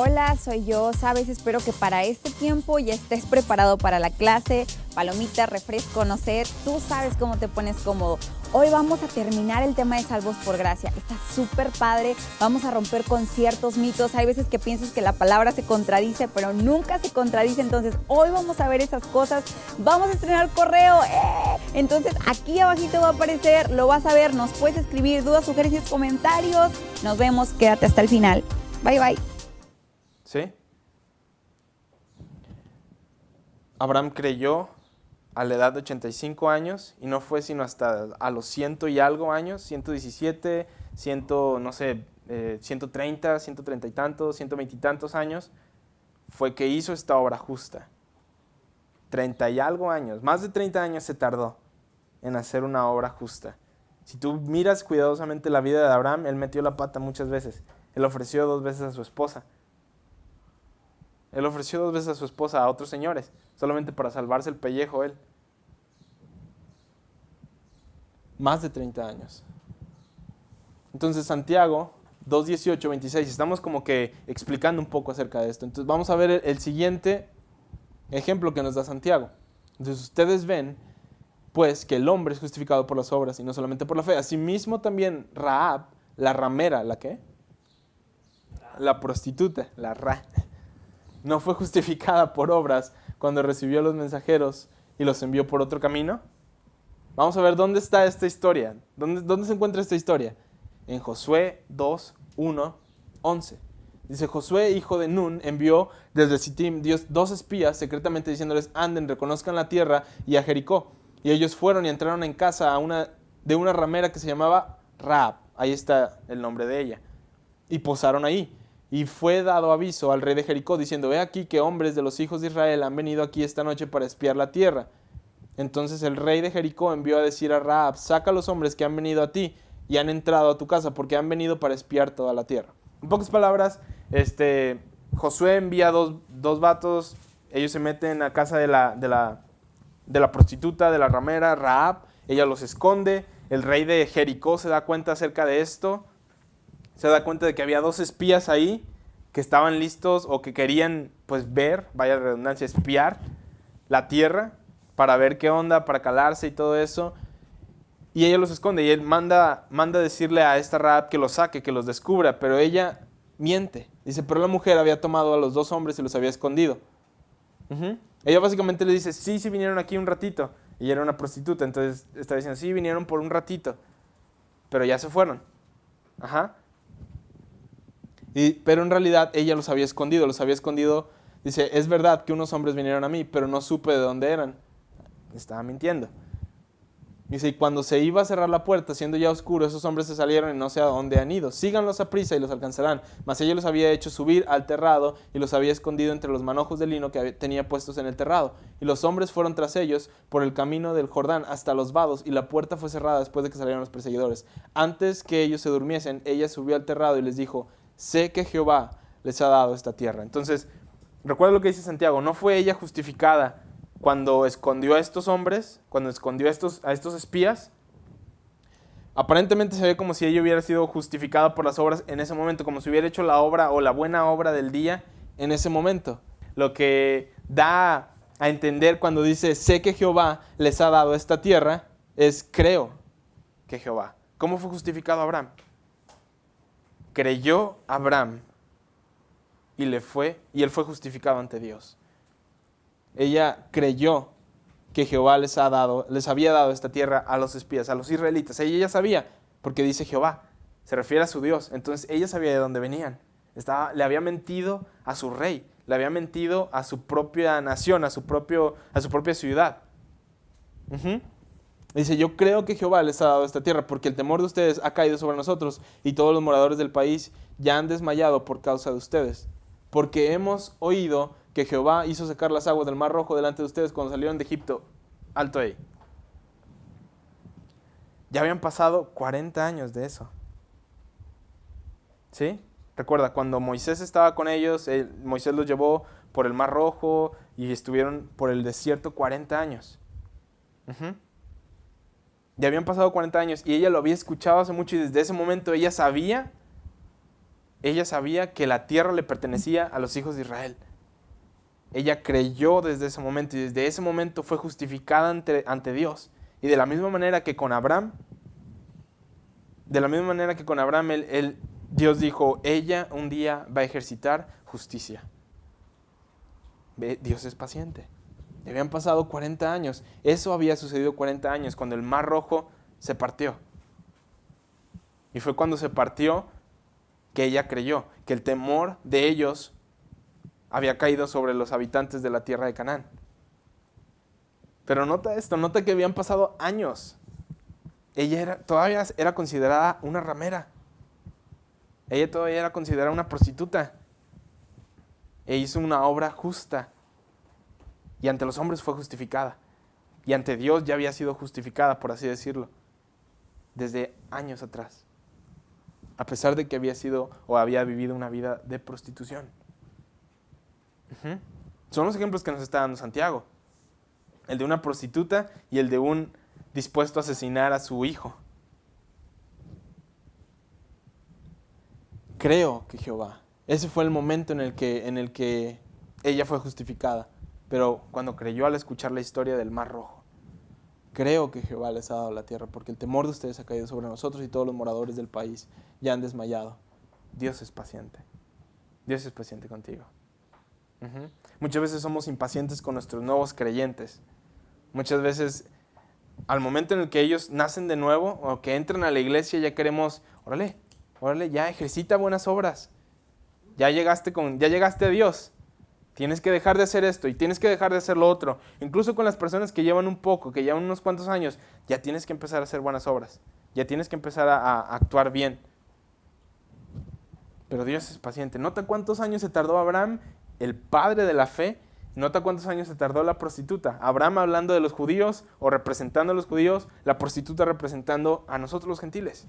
Hola, soy yo. Sabes, espero que para este tiempo ya estés preparado para la clase. Palomita, refresco, no sé, tú sabes cómo te pones cómodo. Hoy vamos a terminar el tema de salvos por gracia. Está súper padre, vamos a romper con ciertos mitos. Hay veces que piensas que la palabra se contradice, pero nunca se contradice. Entonces, hoy vamos a ver esas cosas. Vamos a estrenar correo. Entonces, aquí abajito va a aparecer, lo vas a ver. Nos puedes escribir dudas, sugerencias, comentarios. Nos vemos, quédate hasta el final. Bye, bye. ¿Sí? Abraham creyó a la edad de 85 años y no fue sino hasta a los 100 y algo años, 117, 100, no sé, 130, 130 y tantos, 120 y tantos años, fue que hizo esta obra justa. 30 y algo años, más de 30 años se tardó en hacer una obra justa. Si tú miras cuidadosamente la vida de Abraham, él metió la pata muchas veces. Él ofreció 2 veces a su esposa. Él ofreció 2 veces a su esposa a otros señores, solamente para salvarse el pellejo él. Más de 30 años. Entonces Santiago 2, 18, 26, estamos como que explicando un poco acerca de esto. Entonces vamos a ver el siguiente ejemplo que nos da Santiago. Entonces ustedes ven, pues, que el hombre es justificado por las obras y no solamente por la fe. Asimismo también Rahab, la ramera, ¿la qué? La prostituta, la Ra. ¿No fue justificada por obras cuando recibió a los mensajeros y los envió por otro camino? Vamos a ver dónde está esta historia. ¿Dónde se encuentra esta historia? En Josué 2, 1, 11. Dice, Josué, hijo de Nun, envió desde Sittim 2 espías secretamente diciéndoles, anden, reconozcan la tierra y a Jericó. Y ellos fueron y entraron en casa de una ramera que se llamaba Rahab. Ahí está el nombre de ella. Y posaron ahí. Y fue dado aviso al rey de Jericó, diciendo, he aquí que hombres de los hijos de Israel han venido aquí esta noche para espiar la tierra. Entonces el rey de Jericó envió a decir a Rahab, saca a los hombres que han venido a ti y han entrado a tu casa, porque han venido para espiar toda la tierra. En pocas palabras, Josué envía dos vatos, ellos se meten a casa de la prostituta, de la ramera, Rahab, ella los esconde, el rey de Jericó se da cuenta acerca de esto, se da cuenta de que había 2 espías ahí que estaban listos o que querían, pues, ver, vaya la redundancia, espiar la tierra para ver qué onda, para calarse y todo eso. Y ella los esconde y él manda decirle a esta Rahab que los saque, que los descubra, pero ella miente. Dice, pero la mujer había tomado a los 2 hombres y los había escondido. Ella básicamente le dice, sí vinieron aquí un ratito. Y ella era una prostituta, entonces está diciendo, sí, vinieron por un ratito, pero ya se fueron. Pero en realidad ella los había escondido, dice, es verdad que unos hombres vinieron a mí, pero no supe de dónde eran. Estaba mintiendo. Dice, y cuando se iba a cerrar la puerta, siendo ya oscuro, esos hombres se salieron y no sé a dónde han ido. Síganlos a prisa y los alcanzarán. Mas ella los había hecho subir al terrado y los había escondido entre los manojos de lino que tenía puestos en el terrado. Y los hombres fueron tras ellos por el camino del Jordán hasta los vados, y la puerta fue cerrada después de que salieron los perseguidores. Antes que ellos se durmiesen, ella subió al terrado y les dijo, sé que Jehová les ha dado esta tierra. Entonces, recuerda lo que dice Santiago, no fue ella justificada cuando escondió a estos hombres, cuando escondió a estos espías. Aparentemente se ve como si ella hubiera sido justificada por las obras en ese momento, como si hubiera hecho la obra o la buena obra del día en ese momento. Lo que da a entender cuando dice, sé que Jehová les ha dado esta tierra, es creo que Jehová. ¿Cómo fue justificado Abraham? Creyó Abraham y él fue justificado ante Dios. Ella creyó que Jehová les había dado esta tierra a los espías, a los israelitas. Ella ya sabía, porque dice Jehová, se refiere a su Dios. Entonces ella sabía de dónde venían. Le había mentido a su rey, le había mentido a su propia nación, a su propia ciudad. Dice, yo creo que Jehová les ha dado esta tierra, porque el temor de ustedes ha caído sobre nosotros, y todos los moradores del país ya han desmayado por causa de ustedes. Porque hemos oído que Jehová hizo secar las aguas del Mar Rojo delante de ustedes cuando salieron de Egipto. Alto ahí. Ya habían pasado 40 años de eso. ¿Sí? Recuerda, cuando Moisés estaba con ellos, Moisés los llevó por el Mar Rojo y estuvieron por el desierto 40 años. Ya habían pasado 40 años y ella lo había escuchado hace mucho, y desde ese momento ella sabía ella sabía que la tierra le pertenecía a los hijos de Israel. Ella creyó desde ese momento y desde ese momento fue justificada ante Dios. Y de la misma manera que con Abraham, Dios dijo, ella un día va a ejercitar justicia. Dios es paciente. Habían pasado 40 años. Eso había sucedido 40 años cuando el Mar Rojo se partió. Y fue cuando se partió que ella creyó que el temor de ellos había caído sobre los habitantes de la tierra de Canaán. Pero nota esto, nota que habían pasado años. Ella todavía era considerada una ramera. Ella todavía era considerada una prostituta. E hizo una obra justa. Y ante los hombres fue justificada. Y ante Dios ya había sido justificada, por así decirlo, desde años atrás. A pesar de que había vivido una vida de prostitución. Son los ejemplos que nos está dando Santiago. El de una prostituta y el de un dispuesto a asesinar a su hijo. Creo que Jehová. Ese fue el momento en el que ella fue justificada. Pero cuando creyó al escuchar la historia del Mar Rojo. Creo que Jehová les ha dado la tierra, porque el temor de ustedes ha caído sobre nosotros y todos los moradores del país ya han desmayado. Dios es paciente. Dios es paciente contigo. Muchas veces somos impacientes con nuestros nuevos creyentes. Muchas veces, al momento en el que ellos nacen de nuevo o que entran a la iglesia, ya queremos, órale, ya ejercita buenas obras. Ya llegaste a Dios. Tienes que dejar de hacer esto y tienes que dejar de hacer lo otro. Incluso con las personas que llevan un poco, que llevan unos cuantos años, ya tienes que empezar a hacer buenas obras. Ya tienes que empezar a actuar bien. Pero Dios es paciente. Nota cuántos años se tardó Abraham, el padre de la fe. Nota cuántos años se tardó la prostituta. Abraham hablando de los judíos o representando a los judíos, la prostituta representando a nosotros los gentiles.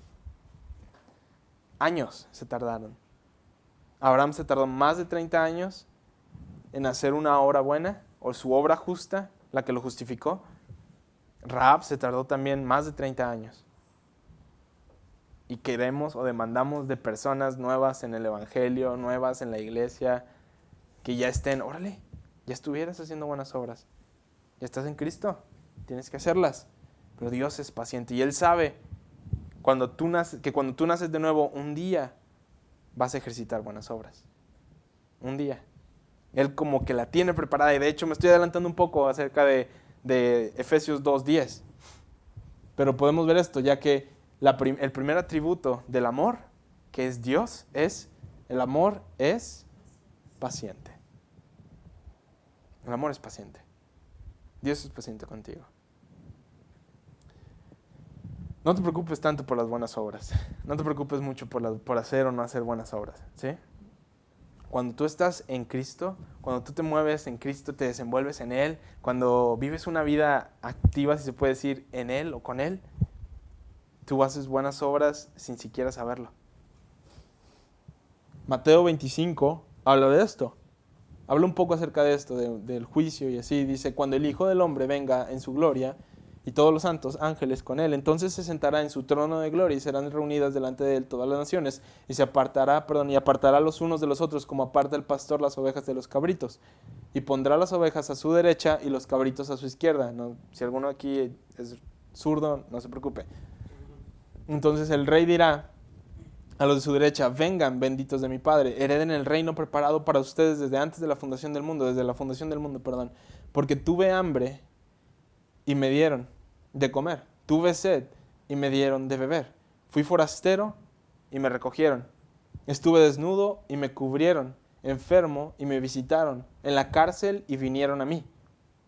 Años se tardaron. Abraham se tardó más de 30 años en hacer una obra buena o su obra justa, la que lo justificó. Rahab se tardó también más de 30 años. Y queremos o demandamos de personas nuevas en el evangelio, nuevas en la iglesia, que ya estén, ya estuvieras haciendo buenas obras. Ya estás en Cristo, tienes que hacerlas. Pero Dios es paciente y Él sabe que cuando tú naces de nuevo, un día vas a ejercitar buenas obras. Un día. Él como que la tiene preparada. Y de hecho me estoy adelantando un poco acerca de Efesios 2:10. Pero podemos ver esto, ya que el primer atributo del amor, que es Dios, el amor es paciente. El amor es paciente. Dios es paciente contigo. No te preocupes tanto por las buenas obras. No te preocupes mucho por hacer o no hacer buenas obras. ¿Sí? Cuando tú estás en Cristo, cuando tú te mueves en Cristo, te desenvuelves en Él, cuando vives una vida activa, si se puede decir, en Él o con Él, tú haces buenas obras sin siquiera saberlo. Mateo 25 habla de esto. Habla un poco acerca de esto, del juicio y así. Dice, cuando el Hijo del Hombre venga en su gloria y todos los santos ángeles con Él, entonces se sentará en su trono de gloria y serán reunidas delante de Él todas las naciones y apartará los unos de los otros como aparta el pastor las ovejas de los cabritos. Y pondrá las ovejas a su derecha y los cabritos a su izquierda. No, si alguno aquí es zurdo, no se preocupe. Entonces el rey dirá a los de su derecha, vengan, benditos de mi Padre, hereden el reino preparado para ustedes desde antes de la fundación del mundo, porque tuve hambre y me dieron de comer, tuve sed y me dieron de beber, fui forastero y me recogieron, estuve desnudo y me cubrieron, enfermo y me visitaron, en la cárcel y vinieron a mí.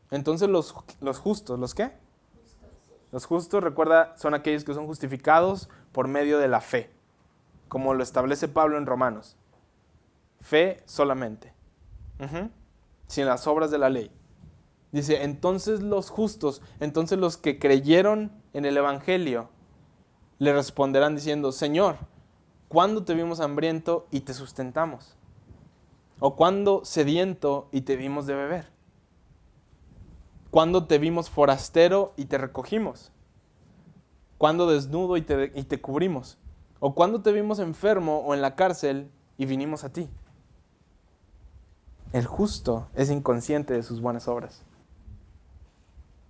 Entonces los justos, ¿los qué? Los justos, recuerda, son aquellos que son justificados por medio de la fe, como lo establece Pablo en Romanos. Fe solamente, sin las obras de la ley. Dice, entonces los justos, entonces los que creyeron en el Evangelio, le responderán diciendo, Señor, ¿cuándo te vimos hambriento y te sustentamos? ¿O cuándo sediento y te dimos de beber? ¿Cuándo te vimos forastero y te recogimos? ¿Cuándo desnudo y te cubrimos? ¿O cuándo te vimos enfermo o en la cárcel y vinimos a ti. El justo es inconsciente de sus buenas obras.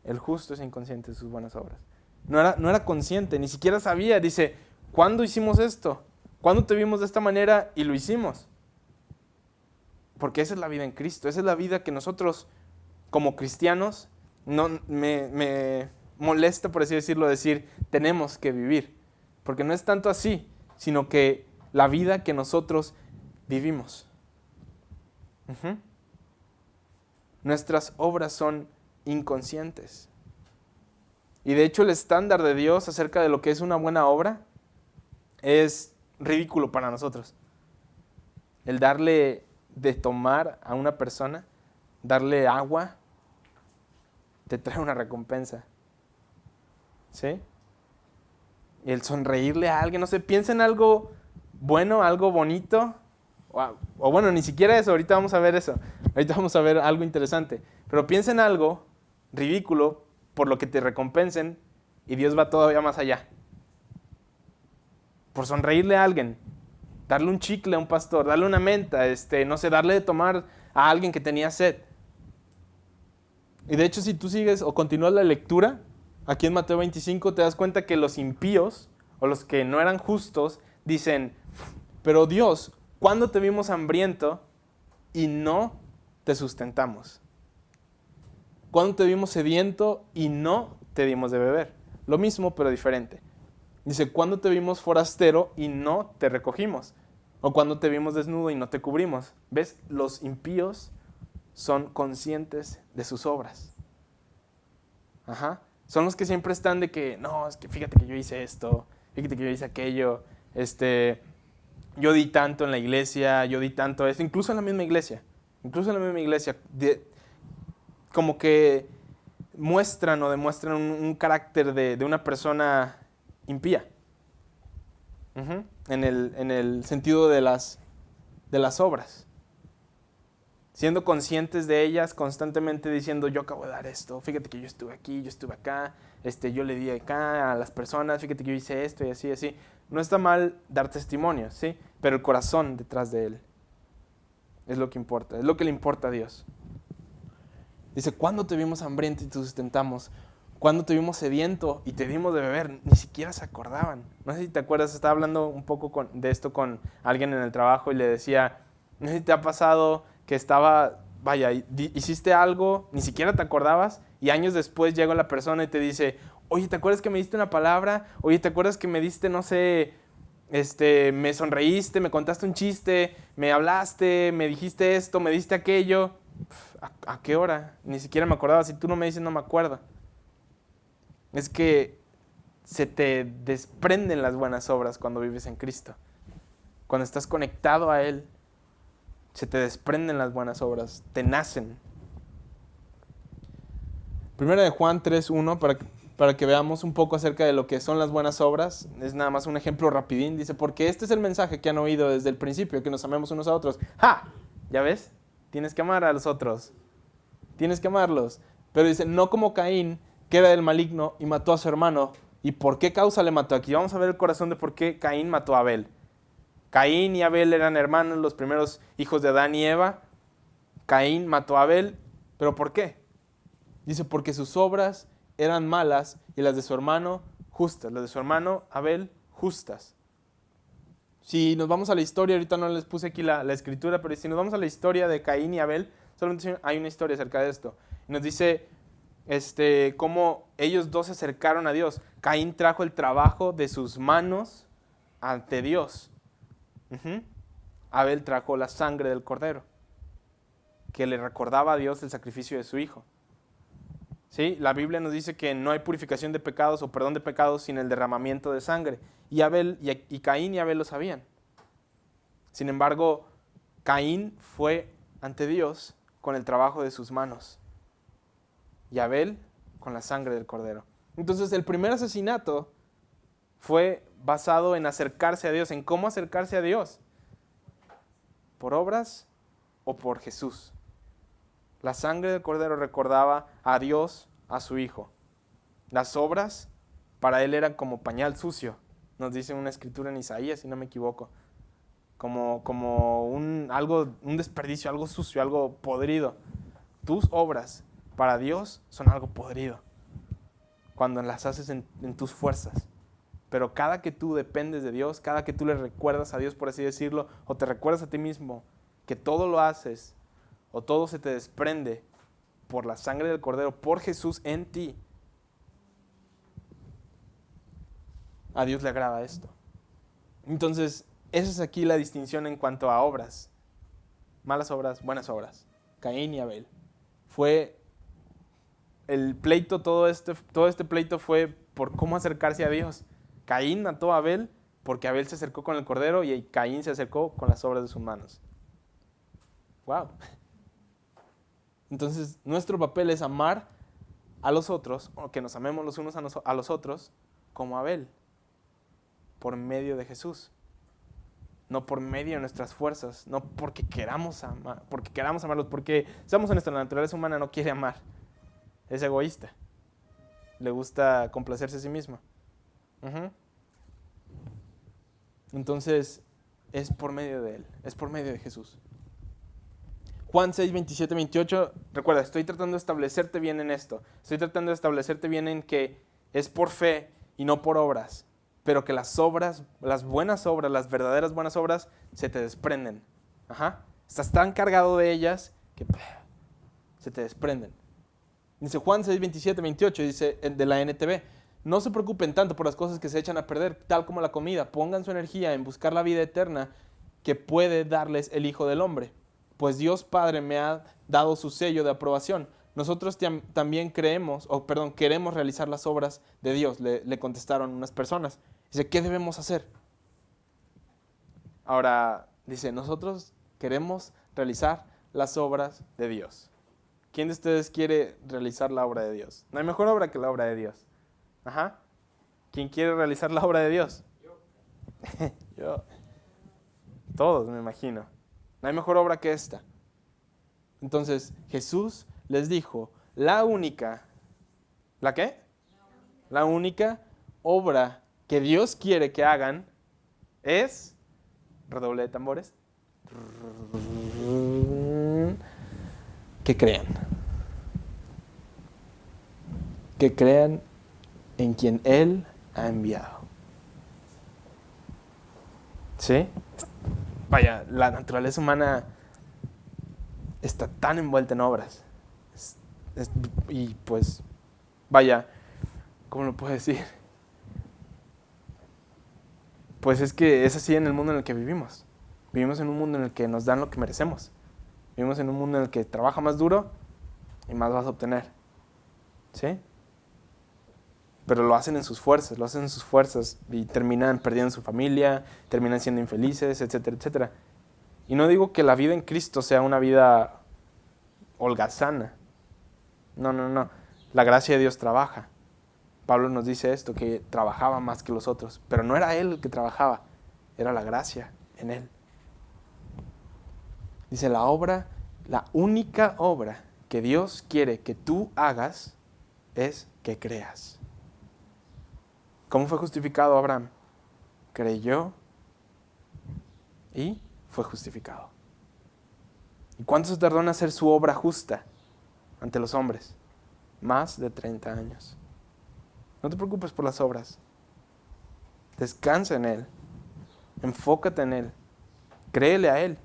El justo es inconsciente de sus buenas obras. No era consciente, ni siquiera sabía. Dice, ¿cuándo hicimos esto? ¿Cuándo te vimos de esta manera y lo hicimos? Porque esa es la vida en Cristo. Esa es la vida que nosotros, como cristianos, no me molesta, por así decirlo, decir, tenemos que vivir. Porque no es tanto así, sino que la vida que nosotros vivimos. Nuestras obras son inconscientes. Y de hecho el estándar de Dios acerca de lo que es una buena obra es ridículo para nosotros. El darle de tomar a una persona, darle agua, te trae una recompensa. ¿Sí? Y el sonreírle a alguien, no sé, piensa en algo bueno, algo bonito, o bueno, ni siquiera eso, ahorita vamos a ver eso, ahorita vamos a ver algo interesante, pero piensa en algo ridículo por lo que te recompensen y Dios va todavía más allá. Por sonreírle a alguien, darle un chicle a un pastor, darle una menta, no sé, darle de tomar a alguien que tenía sed. Y de hecho, si tú sigues o continúas la lectura, aquí en Mateo 25 te das cuenta que los impíos o los que no eran justos dicen, pero Dios, ¿cuándo te vimos hambriento y no te sustentamos? ¿Cuándo te vimos sediento y no te dimos de beber? Lo mismo, pero diferente. Dice, ¿cuándo te vimos forastero y no te recogimos? O ¿cuándo te vimos desnudo y no te cubrimos? ¿Ves? Los impíos son conscientes de sus obras. Son los que siempre están de que, no, es que fíjate que yo hice esto, fíjate que yo hice aquello, yo di tanto en la iglesia, yo di tanto esto, incluso en la misma iglesia, como que muestran o demuestran un carácter de una persona impía, en el sentido de las obras. Siendo conscientes de ellas, constantemente diciendo, yo acabo de dar esto, fíjate que yo estuve aquí, yo estuve acá, yo le di acá a las personas, fíjate que yo hice esto y así, así. No está mal dar testimonio, ¿sí? Pero el corazón detrás de él es lo que importa, es lo que le importa a Dios. Dice, ¿cuándo te vimos hambriento y te sustentamos? ¿Cuándo te vimos sediento y te dimos de beber? Ni siquiera se acordaban. No sé si te acuerdas, estaba hablando un poco de esto con alguien en el trabajo y le decía, no sé si te ha pasado que hiciste algo, ni siquiera te acordabas, y años después llega la persona y te dice, oye, ¿te acuerdas que me diste una palabra? Oye, ¿te acuerdas que me diste, no sé, me sonreíste, me contaste un chiste, me hablaste, me dijiste esto, me diste aquello? ¿A qué hora? Ni siquiera me acordaba. Si tú no me dices, no me acuerdo. Es que se te desprenden las buenas obras cuando vives en Cristo. Cuando estás conectado a Él, se te desprenden las buenas obras, te nacen. Primera de Juan 3:1, para que veamos un poco acerca de lo que son las buenas obras. Es nada más un ejemplo rapidín. Dice, porque este es el mensaje que han oído desde el principio, que nos amemos unos a otros. ¡Ja! ¿Ya ves? Tienes que amar a los otros. Tienes que amarlos. Pero dice, no como Caín, que era del maligno y mató a su hermano. ¿Y por qué causa le mató? Aquí vamos a ver el corazón de por qué Caín mató a Abel. Caín y Abel eran hermanos, los primeros hijos de Adán y Eva. Caín mató a Abel, ¿pero por qué? Dice, porque sus obras eran malas y las de su hermano justas. Las de su hermano Abel justas. Si nos vamos a la historia, ahorita no les puse aquí la escritura, pero si nos vamos a la historia de Caín y Abel, solamente hay una historia acerca de esto. Nos dice cómo ellos dos se acercaron a Dios. Caín trajo el trabajo de sus manos ante Dios. Abel trajo la sangre del cordero, que le recordaba a Dios el sacrificio de su hijo. ¿Sí? La Biblia nos dice que no hay purificación de pecados o perdón de pecados sin el derramamiento de sangre. Y Caín y Abel lo sabían. Sin embargo, Caín fue ante Dios con el trabajo de sus manos y Abel con la sangre del cordero. Entonces, el primer asesinato fue basado en acercarse a Dios, en cómo acercarse a Dios. ¿Por obras o por Jesús? La sangre del cordero recordaba a Dios, a su Hijo. Las obras para él eran como pañal sucio. Nos dice una escritura en Isaías, si no me equivoco. como un desperdicio, algo sucio, algo podrido. Tus obras para Dios son algo podrido cuando las haces en tus fuerzas. Pero cada que tú dependes de Dios, cada que tú le recuerdas a Dios, por así decirlo, o te recuerdas a ti mismo que todo lo haces o todo se te desprende por la sangre del Cordero, por Jesús en ti, a Dios le agrada esto. Entonces, esa es aquí la distinción en cuanto a obras. Malas obras, buenas obras. Caín y Abel. Fue el pleito, todo este pleito fue por cómo acercarse a Dios. Caín mató a Abel porque Abel se acercó con el Cordero y Caín se acercó con las obras de sus manos. ¡Wow! Entonces, nuestro papel es amar a los otros, o que nos amemos los unos a los otros, como Abel, por medio de Jesús. No por medio de nuestras fuerzas, no porque queramos amarlos, porque, seamos honestos, la naturaleza humana no quiere amar. Es egoísta. Le gusta complacerse a sí misma. Entonces, es por medio de Él, es por medio de Jesús. Juan 6, 27, 28, recuerda, estoy tratando de establecerte bien en esto. Estoy tratando de establecerte bien en que es por fe y no por obras. Pero que las obras, las buenas obras, las verdaderas buenas obras, se te desprenden. Estás tan cargado de ellas que se te desprenden. Dice Juan 6, 27, 28, dice de la NTV, no se preocupen tanto por las cosas que se echan a perder, tal como la comida. Pongan su energía en buscar la vida eterna que puede darles el Hijo del Hombre. Pues Dios Padre me ha dado su sello de aprobación. Nosotros también queremos realizar las obras de Dios, le contestaron unas personas. Dice, ¿qué debemos hacer? Ahora, dice, nosotros queremos realizar las obras de Dios. ¿Quién de ustedes quiere realizar la obra de Dios? No hay mejor obra que la obra de Dios. ¿Quién quiere realizar la obra de Dios? Yo. Todos, me imagino. No hay mejor obra que esta. Entonces, Jesús les dijo, ¿la qué? La única obra que Dios quiere que hagan es, redoble de tambores, que crean. Que crean en quien Él ha enviado. ¿Sí? Vaya, la naturaleza humana está tan envuelta en obras. Y pues, vaya, ¿cómo lo puedo decir? Pues es que es así en el mundo en el que vivimos. Vivimos en un mundo en el que nos dan lo que merecemos. Vivimos en un mundo en el que trabaja más duro y más vas a obtener. ¿Sí? Pero lo hacen en sus fuerzas y terminan perdiendo su familia, terminan siendo infelices, etcétera, etcétera. Y no digo que la vida en Cristo sea una vida holgazana. No. La gracia de Dios trabaja. Pablo nos dice esto, que trabajaba más que los otros, pero no era él el que trabajaba, era la gracia en él. Dice, la única obra que Dios quiere que tú hagas es que creas. ¿Cómo fue justificado Abraham? Creyó y fue justificado. ¿Y cuánto se tardó en hacer su obra justa ante los hombres? Más de 30 años. No te preocupes por las obras. Descansa en Él. Enfócate en Él. Créele a Él.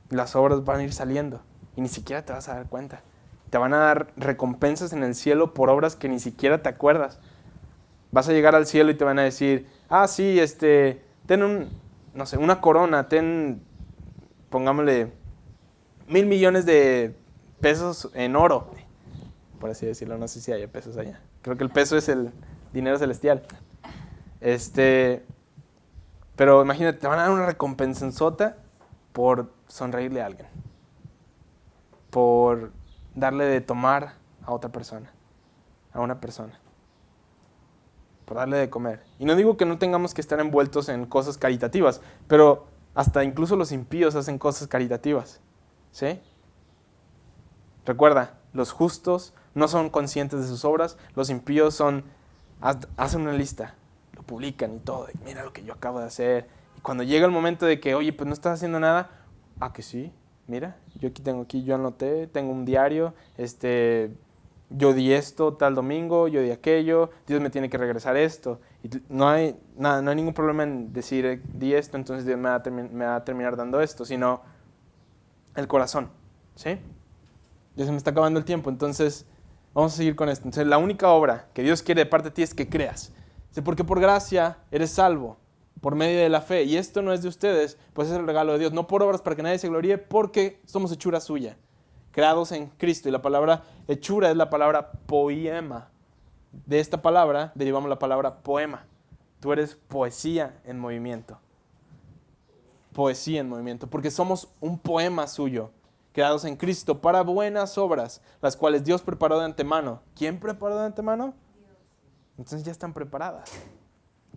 Y las obras van a ir saliendo. Y ni siquiera te vas a dar cuenta. Te van a dar recompensas en el cielo por obras que ni siquiera te acuerdas. Vas a llegar al cielo y te van a decir, sí, ten una corona, pongámosle 1,000 millones de pesos en oro, por así decirlo, no sé si haya pesos allá. Creo que el peso es el dinero celestial. Pero imagínate, te van a dar una recompensenzota por sonreírle a alguien, por darle de tomar a otra persona, a una persona, por darle de comer. Y no digo que no tengamos que estar envueltos en cosas caritativas, pero hasta incluso los impíos hacen cosas caritativas, ¿sí? Recuerda, los justos no son conscientes de sus obras, los impíos hacen una lista, lo publican y todo, y mira lo que yo acabo de hacer, Y cuando llega el momento de que, oye, pues no estás haciendo nada, que sí, mira, yo anoté, tengo un diario, yo di esto tal domingo, yo di aquello, Dios me tiene que regresar esto. Y no hay ningún problema en decir, di esto, entonces Dios me va a terminar dando esto, sino el corazón, ¿sí? Ya se me está acabando el tiempo, entonces vamos a seguir con esto. Entonces la única obra que Dios quiere de parte de ti es que creas. Porque por gracia eres salvo, por medio de la fe. Y esto no es de ustedes, pues es el regalo de Dios. No por obras para que nadie se gloríe, porque somos hechura suya, creados en Cristo. Y la palabra hechura es la palabra poema. De esta palabra derivamos la palabra poema. Tú eres poesía en movimiento. Poesía en movimiento, porque somos un poema suyo, creados en Cristo para buenas obras, las cuales Dios preparó de antemano. ¿Quién preparó de antemano? Dios. Entonces ya están preparadas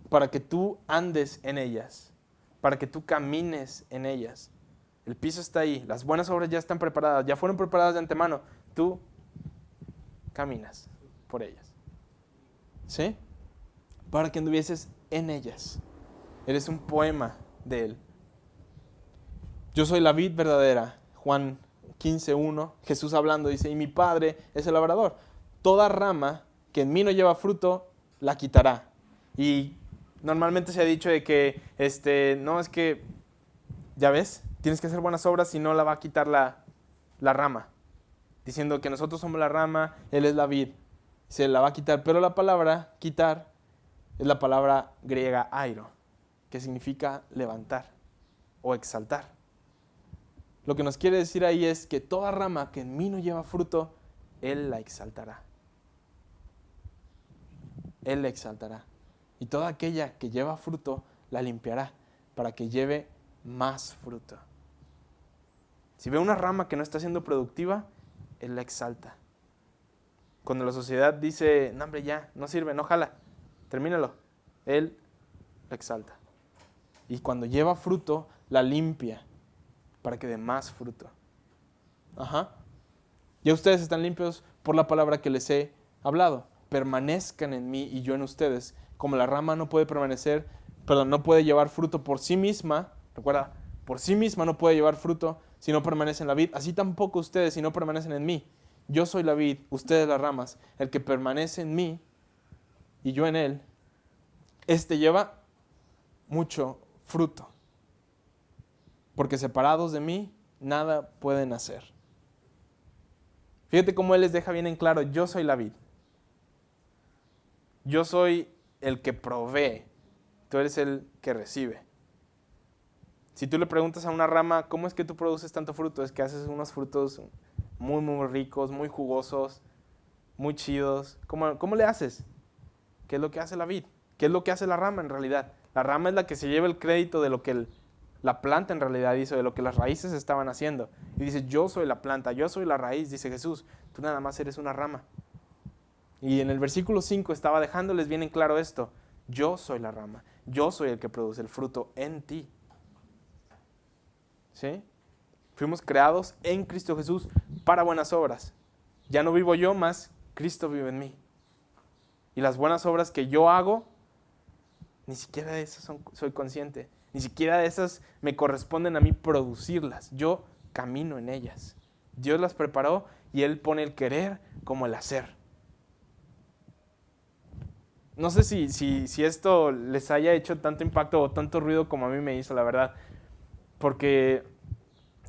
para que tú andes en ellas, para que tú camines en ellas. El piso está ahí, las buenas obras ya están preparadas, ya fueron preparadas de antemano. Tú caminas por ellas. ¿Sí? Para que anduvieses en ellas. Eres un poema de Él. Yo soy la vid verdadera. Juan 15:1, Jesús hablando dice, y mi Padre es el labrador. Toda rama que en mí no lleva fruto, la quitará. Y normalmente se ha dicho de que, no, es que, ya ves, tienes que hacer buenas obras si no la va a quitar la rama. Diciendo que nosotros somos la rama, Él es la vid. Se la va a quitar, pero la palabra quitar es la palabra griega airo, que significa levantar o exaltar. Lo que nos quiere decir ahí es que toda rama que en mí no lleva fruto, Él la exaltará. Él la exaltará. Y toda aquella que lleva fruto, la limpiará para que lleve más fruto. Si ve una rama que no está siendo productiva, Él la exalta. Cuando la sociedad dice, no hombre ya, no sirve, no jala, termínalo, Él la exalta. Y cuando lleva fruto, la limpia para que dé más fruto. Ya ustedes están limpios por la palabra que les he hablado. Permanezcan en mí y yo en ustedes. Como la rama no puede llevar fruto por sí misma, recuerda, por sí misma no puede llevar fruto si no permanece en la vid. Así tampoco ustedes si no permanecen en mí. Yo soy la vid, ustedes las ramas. El que permanece en mí y yo en él, lleva mucho fruto. Porque separados de mí, nada pueden hacer. Fíjate cómo Él les deja bien en claro, yo soy la vid. Yo soy el que provee, tú eres el que recibe. Si tú le preguntas a una rama, ¿cómo es que tú produces tanto fruto? Es que haces unos frutos muy, muy ricos, muy jugosos, muy chidos. ¿Cómo le haces? ¿Qué es lo que hace la vid? ¿Qué es lo que hace la rama en realidad? La rama es la que se lleva el crédito de lo que la planta en realidad hizo, de lo que las raíces estaban haciendo. Y dice, yo soy la planta, yo soy la raíz, dice Jesús. Tú nada más eres una rama. Y en el versículo 5 estaba dejándoles bien en claro esto. Yo soy la rama, yo soy el que produce el fruto en ti. ¿Sí? Fuimos creados en Cristo Jesús para buenas obras. Ya no vivo yo, más Cristo vive en mí. Y las buenas obras que yo hago, ni siquiera de esas soy consciente. Ni siquiera de esas me corresponden a mí producirlas. Yo camino en ellas. Dios las preparó y Él pone el querer como el hacer. No sé si esto les haya hecho tanto impacto o tanto ruido como a mí me hizo, la verdad. Porque,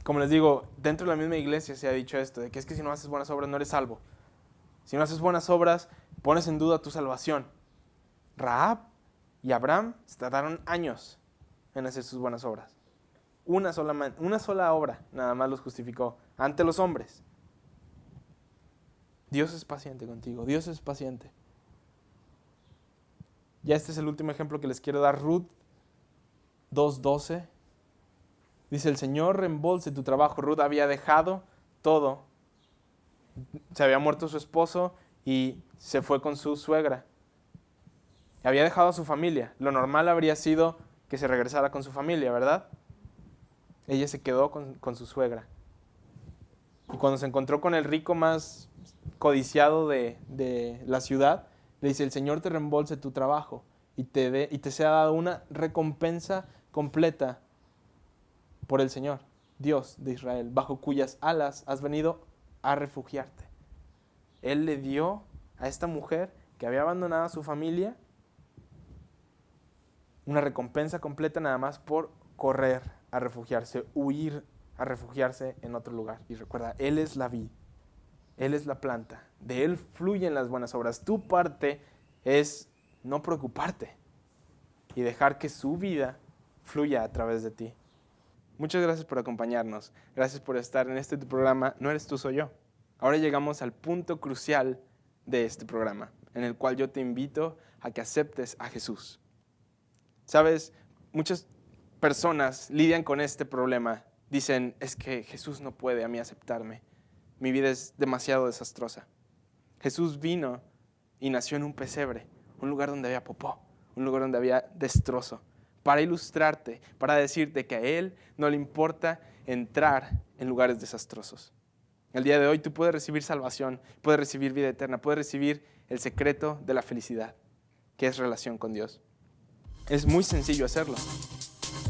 como les digo, dentro de la misma iglesia se ha dicho esto, de que es que si no haces buenas obras no eres salvo. Si no haces buenas obras, pones en duda tu salvación. Rahab y Abraham se tardaron años en hacer sus buenas obras. Una sola obra nada más los justificó ante los hombres. Dios es paciente contigo, Dios es paciente. Ya este es el último ejemplo que les quiero dar. Ruth 2:12. Dice, el Señor reembolse tu trabajo. Ruth había dejado todo. Se había muerto su esposo y se fue con su suegra. Había dejado a su familia. Lo normal habría sido que se regresara con su familia, ¿verdad? Ella se quedó con su suegra. Y cuando se encontró con el rico más codiciado de la ciudad, le dice, el Señor te reembolse tu trabajo y te sea dado una recompensa completa por el Señor, Dios de Israel, bajo cuyas alas has venido a refugiarte. Él le dio a esta mujer que había abandonado a su familia una recompensa completa nada más por correr a refugiarse, huir a refugiarse en otro lugar. Y recuerda, Él es la vid, Él es la planta, de Él fluyen las buenas obras. Tu parte es no preocuparte y dejar que su vida fluya a través de ti. Muchas gracias por acompañarnos. Gracias por estar en este programa. No eres tú, soy yo. Ahora llegamos al punto crucial de este programa, en el cual yo te invito a que aceptes a Jesús. Sabes, muchas personas lidian con este problema. Dicen, es que Jesús no puede a mí aceptarme. Mi vida es demasiado desastrosa. Jesús vino y nació en un pesebre, un lugar donde había popó, un lugar donde había destrozo, para ilustrarte, para decirte que a Él no le importa entrar en lugares desastrosos. El día de hoy tú puedes recibir salvación, puedes recibir vida eterna, puedes recibir el secreto de la felicidad, que es relación con Dios. Es muy sencillo hacerlo.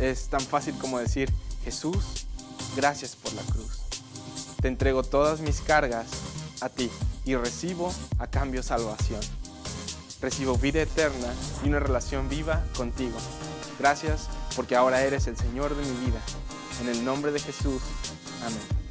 Es tan fácil como decir, Jesús, gracias por la cruz. Te entrego todas mis cargas a ti y recibo a cambio salvación. Recibo vida eterna y una relación viva contigo. Gracias porque ahora eres el Señor de mi vida. En el nombre de Jesús. Amén.